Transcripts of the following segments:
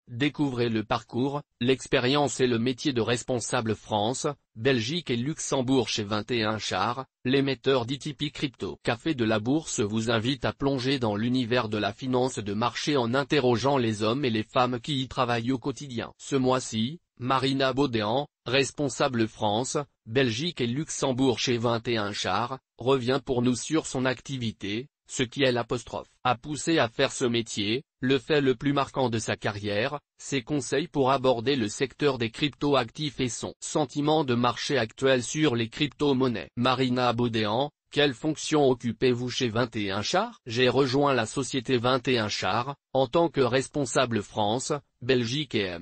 Découvrez le parcours, l'expérience et le métier de responsable France, Belgique et Luxembourg chez 21 Char, l'émetteur d'ETP Crypto. Café de la Bourse vous invite à plonger dans l'univers de la finance de marché en interrogeant les hommes et les femmes qui y travaillent au quotidien. Ce mois-ci, Marina Baudéan, responsable France, Belgique et Luxembourg chez 21 Char, revient pour nous sur son activité, ce qui est a poussé à faire ce métier, le fait le plus marquant de sa carrière, ses conseils pour aborder le secteur des crypto-actifs et son sentiment de marché actuel sur les crypto-monnaies. Marina Baudéan, quelle fonction occupez-vous chez 21 Char? J'ai rejoint la société 21 Char, en tant que responsable France, Belgique et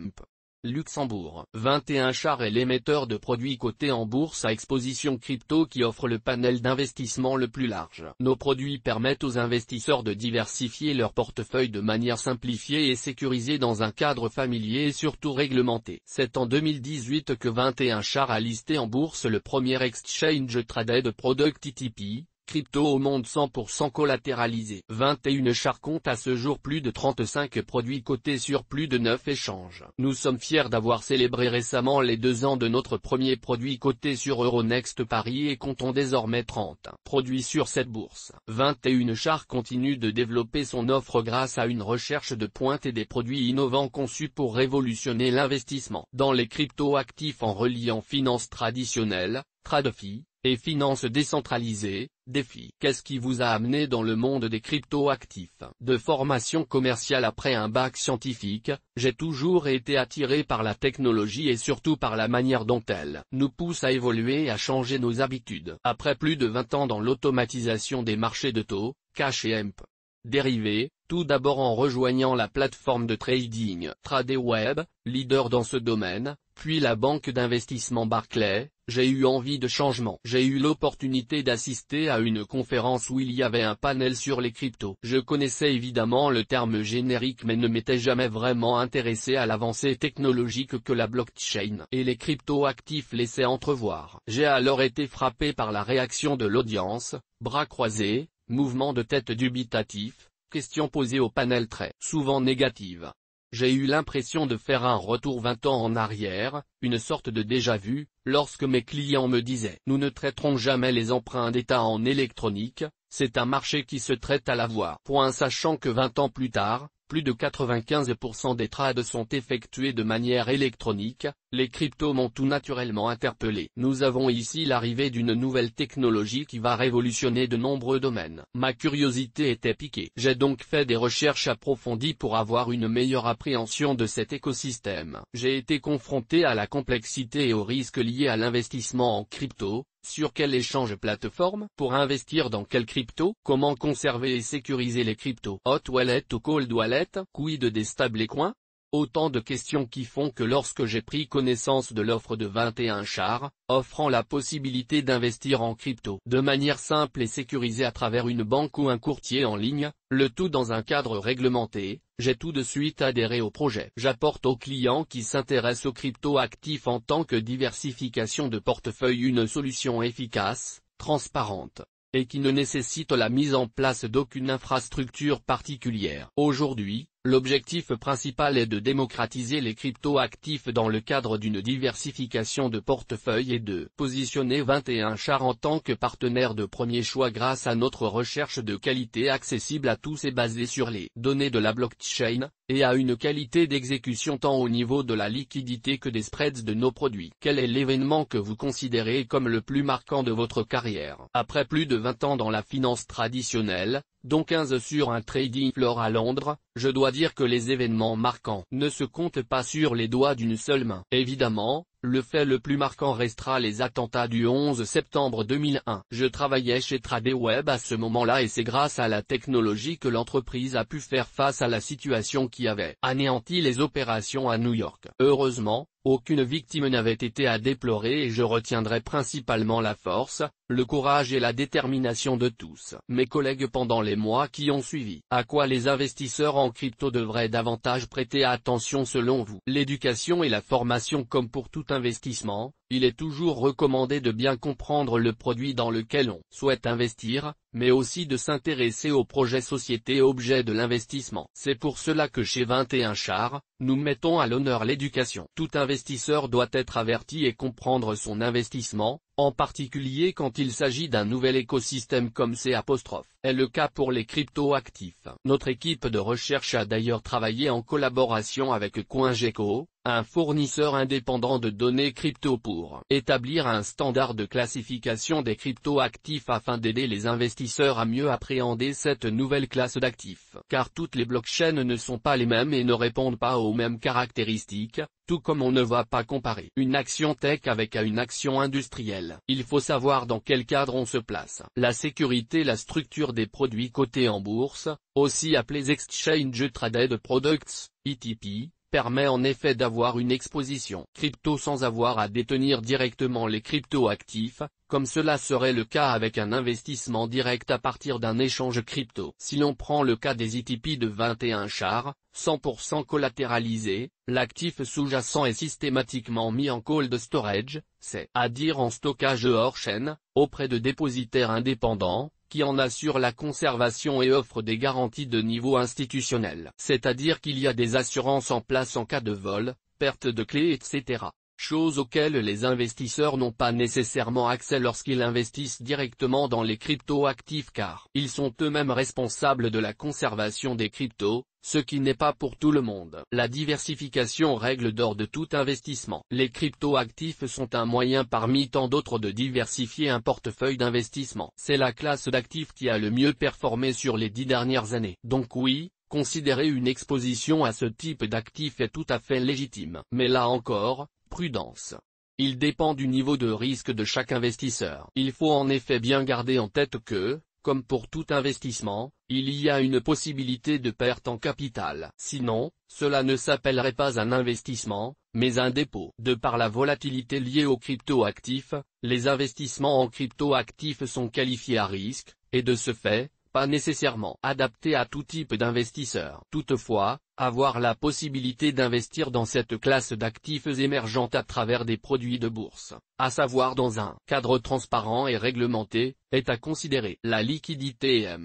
Luxembourg. 21 Char est l'émetteur de produits cotés en bourse à exposition crypto qui offre le panel d'investissement le plus large. Nos produits permettent aux investisseurs de diversifier leur portefeuille de manière simplifiée et sécurisée dans un cadre familier et surtout réglementé. C'est en 2018 que 21 Char a listé en bourse le premier exchange traded product ETP. Crypto au monde 100% collatéralisé. 21 Char compte à ce jour plus de 35 produits cotés sur plus de 9 échanges. Nous sommes fiers d'avoir célébré récemment les 2 ans de notre premier produit coté sur Euronext Paris et comptons désormais 30 produits sur cette bourse. 21 Char continue de développer son offre grâce à une recherche de pointe et des produits innovants conçus pour révolutionner l'investissement dans les crypto-actifs en reliant finance traditionnelle, TradFi, et finances décentralisées, DeFi. Qu'est-ce qui vous a amené dans le monde des crypto-actifs? De formation commerciale après un bac scientifique, j'ai toujours été attiré par la technologie et surtout par la manière dont elle nous pousse à évoluer et à changer nos habitudes. Après plus de 20 ans dans l'automatisation des marchés de taux, cash et dérivés, tout d'abord en rejoignant la plateforme de trading Tradeweb, leader dans ce domaine, puis la banque d'investissement Barclays, j'ai eu envie de changement. J'ai eu l'opportunité d'assister à une conférence où il y avait un panel sur les cryptos. Je connaissais évidemment le terme générique mais ne m'étais jamais vraiment intéressé à l'avancée technologique que la blockchain et les crypto-actifs laissaient entrevoir. J'ai alors été frappé par la réaction de l'audience, bras croisés, mouvement de tête dubitatif, questions posées au panel très souvent négatives. J'ai eu l'impression de faire un retour 20 ans en arrière, une sorte de déjà-vu, lorsque mes clients me disaient « Nous ne traiterons jamais les emprunts d'État en électronique, c'est un marché qui se traite à la voix ». Sachant que 20 ans plus tard, plus de 95% des trades sont effectués de manière électronique, les cryptos m'ont tout naturellement interpellé. Nous avons ici l'arrivée d'une nouvelle technologie qui va révolutionner de nombreux domaines. Ma curiosité était piquée. J'ai donc fait des recherches approfondies pour avoir une meilleure appréhension de cet écosystème. J'ai été confronté à la complexité et aux risques liés à l'investissement en crypto. Sur quel échange plateforme? Pour investir dans quelle crypto? Comment conserver et sécuriser les cryptos? Hot wallet ou cold wallet? Quid des stablecoins? Autant de questions qui font que lorsque j'ai pris connaissance de l'offre de 21 Char, offrant la possibilité d'investir en crypto de manière simple et sécurisée à travers une banque ou un courtier en ligne, le tout dans un cadre réglementé, j'ai tout de suite adhéré au projet. J'apporte aux clients qui s'intéressent aux crypto-actifs en tant que diversification de portefeuille une solution efficace, transparente, et qui ne nécessite la mise en place d'aucune infrastructure particulière. Aujourd'hui, l'objectif principal est de démocratiser les crypto-actifs dans le cadre d'une diversification de portefeuille et de positionner 21 Char en tant que partenaire de premier choix grâce à notre recherche de qualité accessible à tous et basée sur les données de la blockchain, et à une qualité d'exécution tant au niveau de la liquidité que des spreads de nos produits. Quel est l'événement que vous considérez comme le plus marquant de votre carrière? Après plus de 20 ans dans la finance traditionnelle, dont 15 sur un trading floor à Londres, je dois dire que les événements marquants ne se comptent pas sur les doigts d'une seule main. Évidemment, le fait le plus marquant restera les attentats du 11 septembre 2001. Je travaillais chez Tradeweb à ce moment-là et c'est grâce à la technologie que l'entreprise a pu faire face à la situation qui avait anéanti les opérations à New York. Heureusement, aucune victime n'avait été à déplorer et je retiendrai principalement la force, le courage et la détermination de tous mes collègues pendant les mois qui ont suivi. À quoi les investisseurs en crypto devraient davantage prêter attention selon vous? L'éducation et la formation. Comme pour tout investissement, il est toujours recommandé de bien comprendre le produit dans lequel on souhaite investir, mais aussi de s'intéresser au projet société objet de l'investissement. C'est pour cela que chez 21 Char, nous mettons à l'honneur l'éducation. Tout investisseur doit être averti et comprendre son investissement, en particulier quand il s'agit d'un nouvel écosystème comme c'est est le cas pour les crypto-actifs. Notre équipe de recherche a d'ailleurs travaillé en collaboration avec CoinGecko, un fournisseur indépendant de données crypto pour établir un standard de classification des crypto-actifs afin d'aider les investisseurs à mieux appréhender cette nouvelle classe d'actifs. Car toutes les blockchains ne sont pas les mêmes et ne répondent pas aux mêmes caractéristiques, tout comme on ne va pas comparer une action tech avec une action industrielle. Il faut savoir dans quel cadre on se place. La sécurité. La structure des produits cotés en bourse, aussi appelés Exchange Traded Products, ETP, permet en effet d'avoir une exposition crypto sans avoir à détenir directement les crypto-actifs, comme cela serait le cas avec un investissement direct à partir d'un échange crypto. Si l'on prend le cas des ETP de 21 Char, 100% collatéralisé, l'actif sous-jacent est systématiquement mis en cold storage, c'est-à-dire en stockage hors chaîne, auprès de dépositaires indépendants, qui en assurent la conservation et offrent des garanties de niveau institutionnel. C'est-à-dire qu'il y a des assurances en place en cas de vol, perte de clés etc. Choses auxquelles les investisseurs n'ont pas nécessairement accès lorsqu'ils investissent directement dans les crypto-actifs car ils sont eux-mêmes responsables de la conservation des cryptos, ce qui n'est pas pour tout le monde. La diversification règle d'or de tout investissement. Les crypto-actifs sont un moyen parmi tant d'autres de diversifier un portefeuille d'investissement. C'est la classe d'actifs qui a le mieux performé sur les 10 dernières années. Donc oui, considérer une exposition à ce type d'actifs est tout à fait légitime. Mais là encore, prudence. Il dépend du niveau de risque de chaque investisseur. Il faut en effet bien garder en tête que, comme pour tout investissement, il y a une possibilité de perte en capital. Sinon, cela ne s'appellerait pas un investissement, mais un dépôt. De par la volatilité liée aux crypto-actifs, les investissements en crypto-actifs sont qualifiés à risque, et de ce fait, pas nécessairement adaptés à tout type d'investisseur. Toutefois, avoir la possibilité d'investir dans cette classe d'actifs émergentes à travers des produits de bourse, à savoir dans un cadre transparent et réglementé, est à considérer. La liquidité et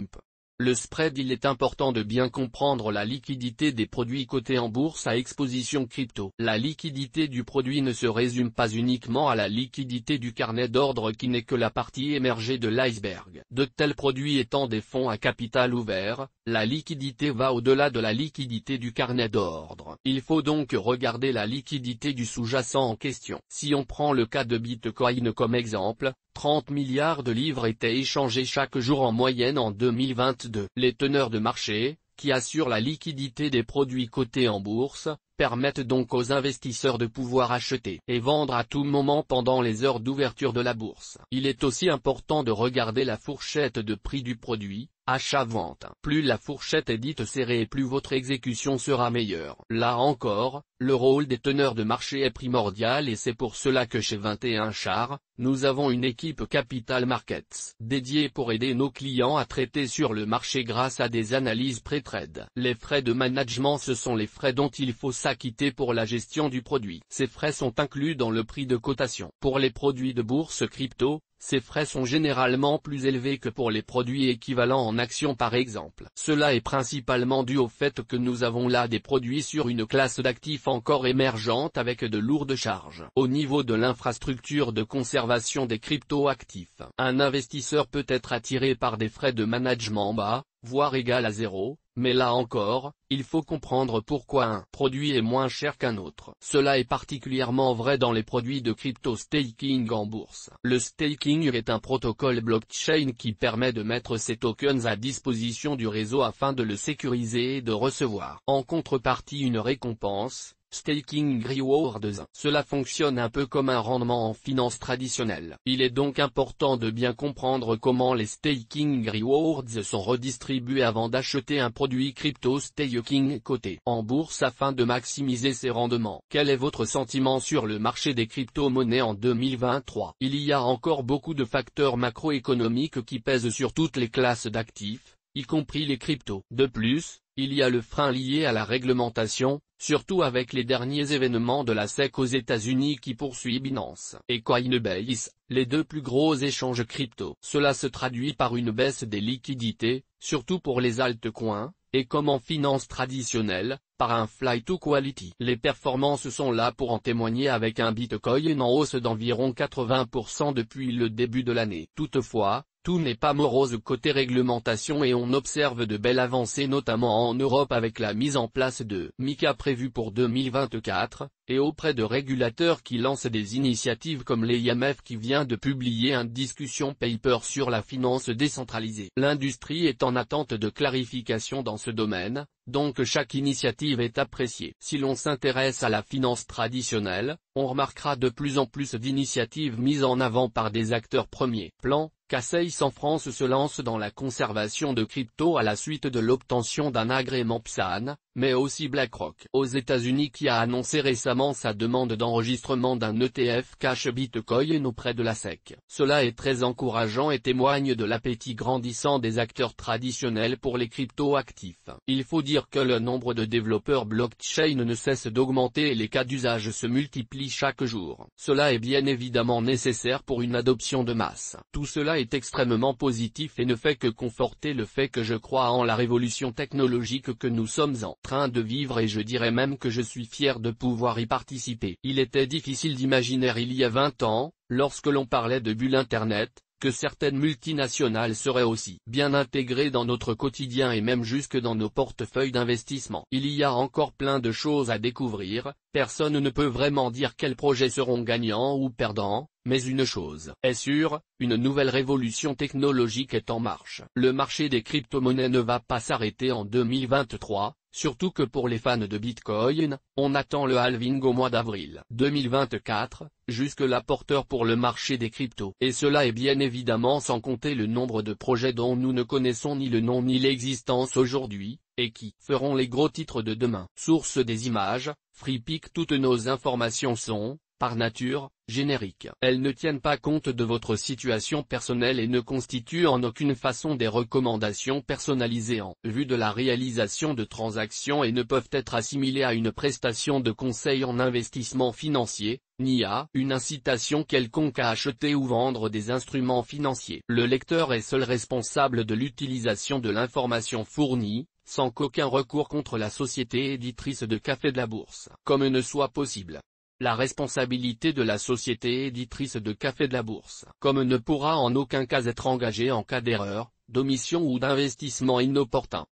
le spread. Il est important de bien comprendre la liquidité des produits cotés en bourse à exposition crypto. La liquidité du produit ne se résume pas uniquement à la liquidité du carnet d'ordre qui n'est que la partie émergée de l'iceberg. De tels produits étant des fonds à capital ouvert, la liquidité va au-delà de la liquidité du carnet d'ordre. Il faut donc regarder la liquidité du sous-jacent en question. Si on prend le cas de Bitcoin comme exemple, 30 milliards de livres étaient échangés chaque jour en moyenne en 2022. Les teneurs de marché, qui assurent la liquidité des produits cotés en bourse, permettent donc aux investisseurs de pouvoir acheter et vendre à tout moment pendant les heures d'ouverture de la bourse. Il est aussi important de regarder la fourchette de prix du produit, achat-vente. Plus la fourchette est dite serrée et plus votre exécution sera meilleure. Là encore, le rôle des teneurs de marché est primordial et c'est pour cela que chez 21 Char, nous avons une équipe Capital Markets dédiée pour aider nos clients à traiter sur le marché grâce à des analyses pré-trade. Les frais de management, ce sont les frais dont il faut s'acquitter pour la gestion du produit. Ces frais sont inclus dans le prix de cotation. Pour les produits de bourse crypto, ces frais sont généralement plus élevés que pour les produits équivalents en actions par exemple. Cela est principalement dû au fait que nous avons là des produits sur une classe d'actifs encore émergente avec de lourdes charges. Au niveau de l'infrastructure de conservation des crypto-actifs, un investisseur peut être attiré par des frais de management bas, voire égal à zéro, mais là encore, il faut comprendre pourquoi un produit est moins cher qu'un autre. Cela est particulièrement vrai dans les produits de crypto staking en bourse. Le staking est un protocole blockchain qui permet de mettre ses tokens à disposition du réseau afin de le sécuriser et de recevoir en contrepartie une récompense. Staking Rewards. Cela fonctionne un peu comme un rendement en finance traditionnelle. Il est donc important de bien comprendre comment les Staking Rewards sont redistribués avant d'acheter un produit crypto. Stake King coté en bourse afin de maximiser ses rendements. Quel est votre sentiment sur le marché des crypto-monnaies en 2023? Il y a encore beaucoup de facteurs macroéconomiques qui pèsent sur toutes les classes d'actifs, y compris les cryptos. De plus, il y a le frein lié à la réglementation, surtout avec les derniers événements de la SEC aux États-Unis qui poursuit Binance et Coinbase, les deux plus gros échanges crypto. Cela se traduit par une baisse des liquidités, surtout pour les altcoins, et comme en finance traditionnelle, par un flight to quality. Les performances sont là pour en témoigner avec un Bitcoin en hausse d'environ 80% depuis le début de l'année. Toutefois, tout n'est pas morose côté réglementation et on observe de belles avancées notamment en Europe avec la mise en place de MiCA prévue pour 2024, et auprès de régulateurs qui lancent des initiatives comme l'IMF qui vient de publier un discussion paper sur la finance décentralisée. L'industrie est en attente de clarification dans ce domaine, donc chaque initiative est appréciée. Si l'on s'intéresse à la finance traditionnelle, on remarquera de plus en plus d'initiatives mises en avant par des acteurs premiers plans. Casseis en France se lance dans la conservation de crypto à la suite de l'obtention d'un agrément PSAN, mais aussi BlackRock aux États-Unis qui a annoncé récemment sa demande d'enregistrement d'un ETF cash Bitcoin auprès de la SEC. Cela est très encourageant et témoigne de l'appétit grandissant des acteurs traditionnels pour les crypto-actifs. Il faut dire que le nombre de développeurs blockchain ne cesse d'augmenter et les cas d'usage se multiplient chaque jour. Cela est bien évidemment nécessaire pour une adoption de masse. Tout cela est extrêmement positif et ne fait que conforter le fait que je crois en la révolution technologique que nous sommes en train de vivre et je dirais même que je suis fier de pouvoir y participer. Il était difficile d'imaginer il y a 20 ans, lorsque l'on parlait de bulle Internet, que certaines multinationales seraient aussi bien intégrées dans notre quotidien et même jusque dans nos portefeuilles d'investissement. Il y a encore plein de choses à découvrir, personne ne peut vraiment dire quels projets seront gagnants ou perdants, mais une chose est sûre, une nouvelle révolution technologique est en marche. Le marché des crypto-monnaies ne va pas s'arrêter en 2023, surtout que pour les fans de Bitcoin, on attend le halving au mois d'avril 2024, jusque-là porteur pour le marché des cryptos. Et cela est bien évidemment sans compter le nombre de projets dont nous ne connaissons ni le nom ni l'existence aujourd'hui, et qui feront les gros titres de demain. Source des images, FreePic. Toutes nos informations sont, par nature, génériques. Elles ne tiennent pas compte de votre situation personnelle et ne constituent en aucune façon des recommandations personnalisées en vue de la réalisation de transactions et ne peuvent être assimilées à une prestation de conseil en investissement financier, ni à une incitation quelconque à acheter ou vendre des instruments financiers. Le lecteur est seul responsable de l'utilisation de l'information fournie, sans qu'aucun recours contre la société éditrice de Café de la Bourse, comme ne soit possible. La responsabilité de la société éditrice de Café de la Bourse, comme ne pourra en aucun cas être engagée en cas d'erreur, d'omission ou d'investissement inopportun.